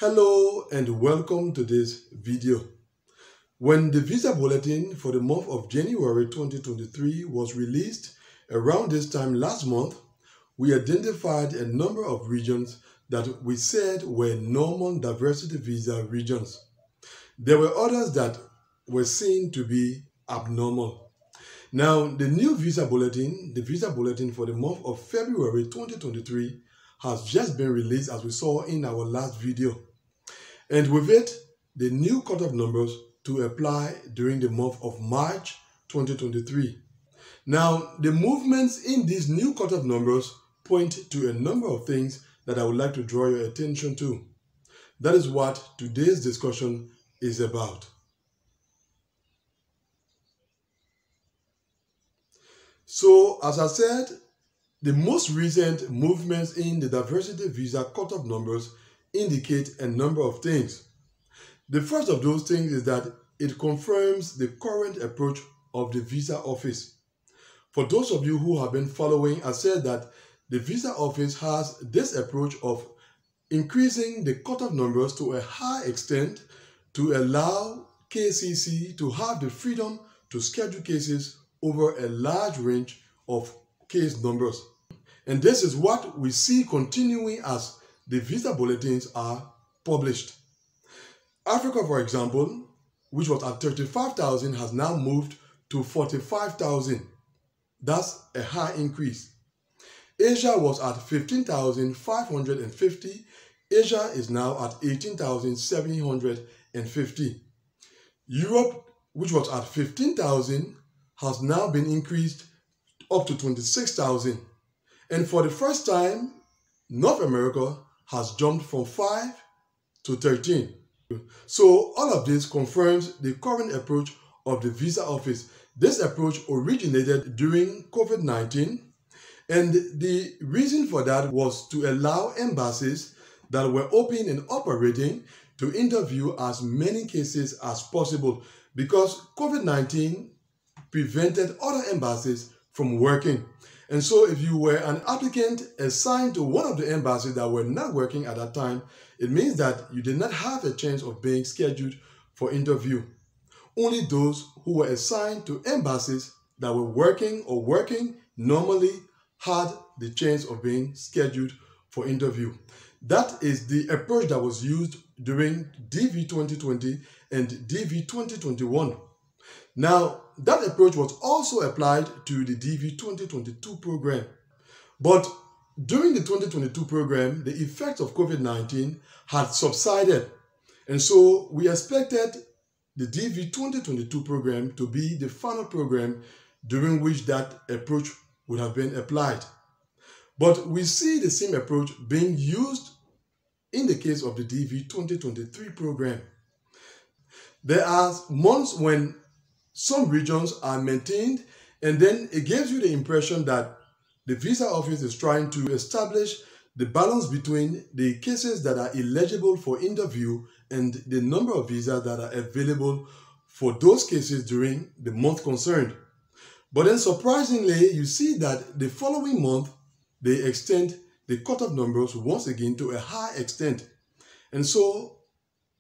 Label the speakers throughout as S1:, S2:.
S1: Hello and welcome to this video. When the visa bulletin for the month of January 2023 was released around this time last month, we identified a number of regions that we said were normal diversity visa regions. There were others that were seen to be abnormal. Now, the new visa bulletin, the visa bulletin for the month of February 2023, has just been released, as we saw in our last video. And with it, the new cutoff numbers to apply during the month of March 2023. Now, the movements in these new cutoff numbers point to a number of things that I would like to draw your attention to. That is what today's discussion is about. So, as I said, the most recent movements in the diversity visa cutoff numbers indicate a number of things. The first of those things is that it confirms the current approach of the visa office. For those of you who have been following, I said that the visa office has this approach of increasing the cutoff numbers to a high extent to allow KCC to have the freedom to schedule cases over a large range of case numbers. And this is what we see continuing as the visa bulletins are published. Africa, for example, which was at 35,000, has now moved to 45,000. That's a high increase. Asia was at 15,550. Asia is now at 18,750. Europe, which was at 15,000, has now been increased up to 26,000. And for the first time, North America has jumped from 5 to 13. So all of this confirms the current approach of the visa office. This approach originated during COVID-19, and the reason for that was to allow embassies that were open and operating to interview as many cases as possible, because COVID-19 prevented other embassies from working. And so if you were an applicant assigned to one of the embassies that were not working at that time, it means that you did not have a chance of being scheduled for interview. Only those who were assigned to embassies that were working or working normally had the chance of being scheduled for interview. That is the approach that was used during DV 2020 and DV 2021. Now, that approach was also applied to the DV 2022 program. But during the 2022 program, the effects of COVID-19 had subsided. And so we expected the DV 2022 program to be the final program during which that approach would have been applied. But we see the same approach being used in the case of the DV 2023 program. There are months when some regions are maintained, and then it gives you the impression that the visa office is trying to establish the balance between the cases that are eligible for interview and the number of visas that are available for those cases during the month concerned. But then surprisingly, you see that the following month, they extend the cutoff numbers once again to a high extent. And so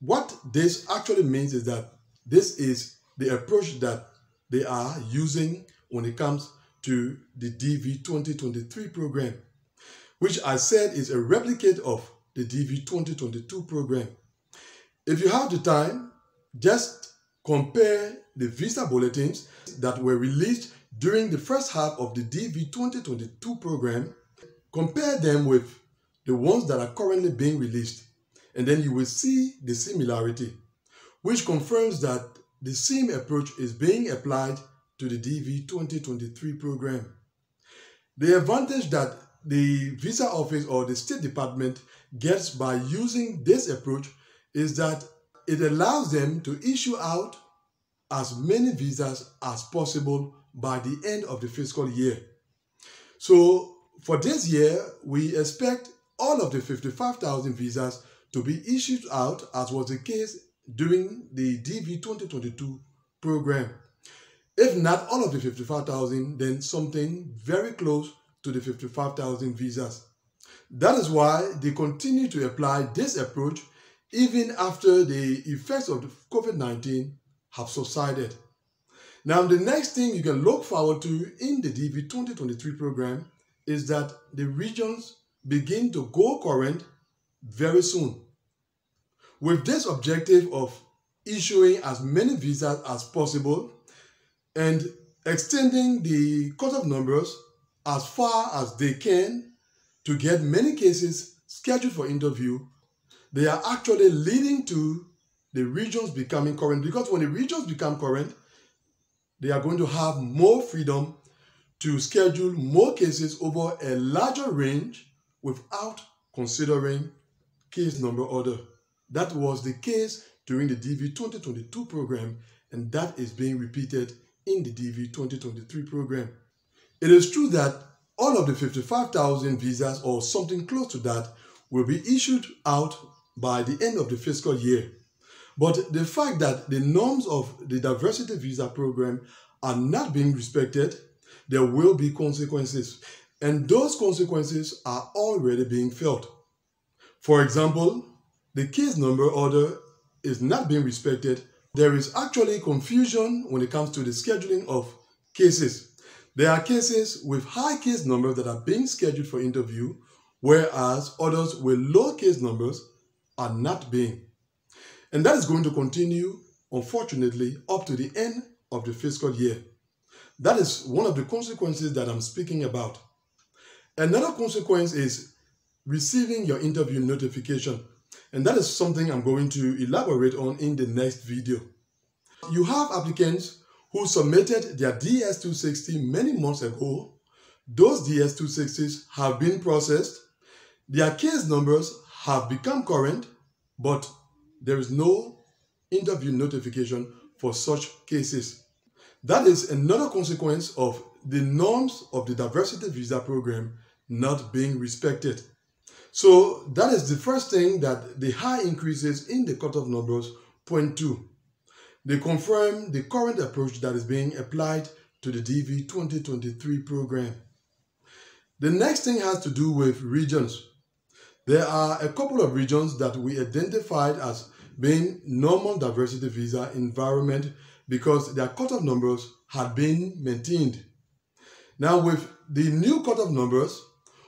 S1: what this actually means is that this is the approach that they are using when it comes to the DV 2023 program, which I said is a replicate of the DV 2022 program. If you have the time, just compare the visa bulletins that were released during the first half of the DV 2022 program, compare them with the ones that are currently being released, and then you will see the similarity, which confirms that the same approach is being applied to the DV 2023 program. The advantage that the visa office or the State Department gets by using this approach is that it allows them to issue out as many visas as possible by the end of the fiscal year. So for this year, we expect all of the 55,000 visas to be issued out, as was the case during the DV 2022 program. If not all of the 55,000, then something very close to the 55,000 visas. That is why they continue to apply this approach even after the effects of the COVID-19 have subsided. Now, the next thing you can look forward to in the DV 2023 program is that the regions begin to go current very soon. With this objective of issuing as many visas as possible and extending the cutoff numbers as far as they can to get many cases scheduled for interview, they are actually leading to the regions becoming current, because when the regions become current, they are going to have more freedom to schedule more cases over a larger range without considering case number order. That was the case during the DV 2022 program, and that is being repeated in the DV 2023 program. It is true that all of the 55,000 visas or something close to that will be issued out by the end of the fiscal year. But the fact that the norms of the diversity visa program are not being respected, there will be consequences. And those consequences are already being felt. For example, the case number order is not being respected. There is actually confusion when it comes to the scheduling of cases. There are cases with high case numbers that are being scheduled for interview, whereas others with low case numbers are not being. And that is going to continue, unfortunately, up to the end of the fiscal year. That is one of the consequences that I'm speaking about. Another consequence is receiving your interview notification. And that is something I'm going to elaborate on in the next video. You have applicants who submitted their DS-260 many months ago. Those DS-260s have been processed. Their case numbers have become current, but there is no interview notification for such cases. That is another consequence of the norms of the diversity visa program not being respected. So that is the first thing that the high increases in the cutoff numbers point to. They confirm the current approach that is being applied to the DV 2023 program. The next thing has to do with regions. There are a couple of regions that we identified as being normal diversity visa environment because their cutoff numbers had been maintained. Now with the new cutoff numbers,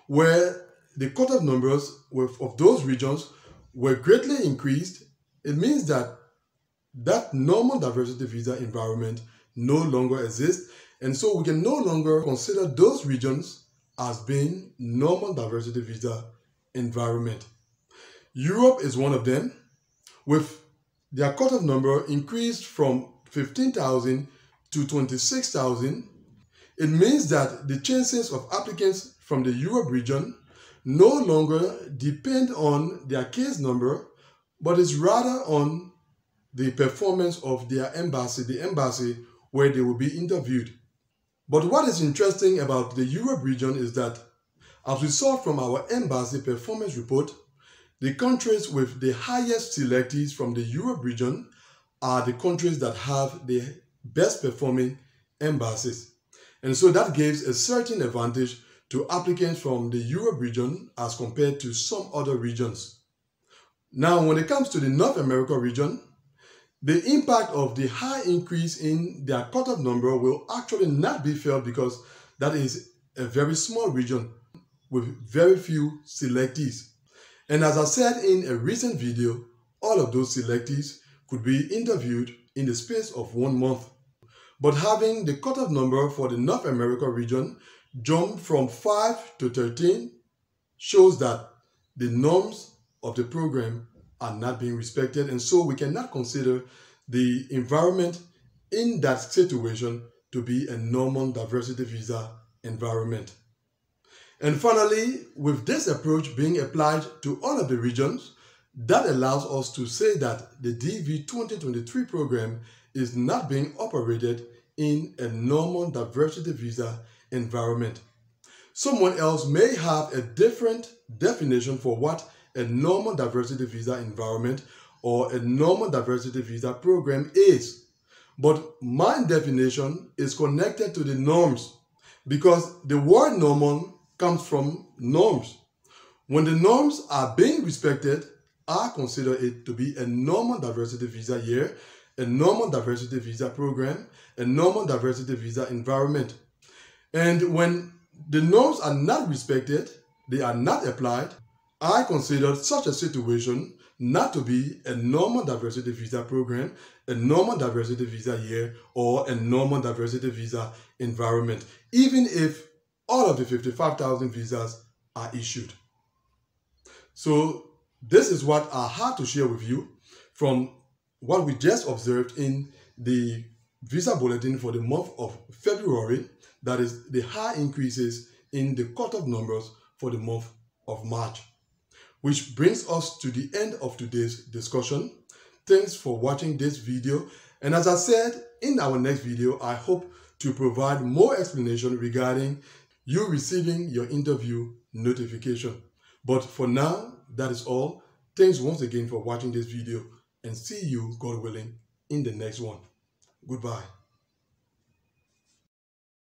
S1: where the cutoff numbers of those regions were greatly increased, it means that that normal diversity visa environment no longer exists, and so we can no longer consider those regions as being normal diversity visa environment. Europe is one of them, with their cutoff number increased from 15,000 to 26,000. It means that the chances of applicants from the Europe region no longer depend on their case number, but is rather on the performance of their embassy, the embassy where they will be interviewed. But what is interesting about the Europe region is that, as we saw from our embassy performance report, the countries with the highest selectees from the Europe region are the countries that have the best performing embassies. And so that gives a certain advantage to applicants from the Europe region as compared to some other regions. Now, when it comes to the North America region, the impact of the high increase in their cutoff number will actually not be felt because that is a very small region with very few selectees. And as I said in a recent video, all of those selectees could be interviewed in the space of 1 month. But having the cutoff number for the North America region jump from 5 to 13 shows that the norms of the program are not being respected, and so we cannot consider the environment in that situation to be a normal diversity visa environment. And finally, with this approach being applied to all of the regions, that allows us to say that the DV 2023 program is not being operated in a normal diversity visa environment. Someone else may have a different definition for what a normal diversity visa environment or a normal diversity visa program is. But my definition is connected to the norms because the word normal comes from norms. When the norms are being respected, I consider it to be a normal diversity visa year, a normal diversity visa program, a normal diversity visa environment. And when the norms are not respected, they are not applied, I consider such a situation not to be a normal diversity visa program, a normal diversity visa year, or a normal diversity visa environment, even if all of the 55,000 visas are issued. So this is what I had to share with you from what we just observed in the visa bulletin for the month of February, that is the high increases in the cutoff numbers for the month of March. Which brings us to the end of today's discussion. Thanks for watching this video. And as I said, in our next video, I hope to provide more explanation regarding you receiving your interview notification. But for now, that is all. Thanks once again for watching this video, and see you, God willing, in the next one. Goodbye.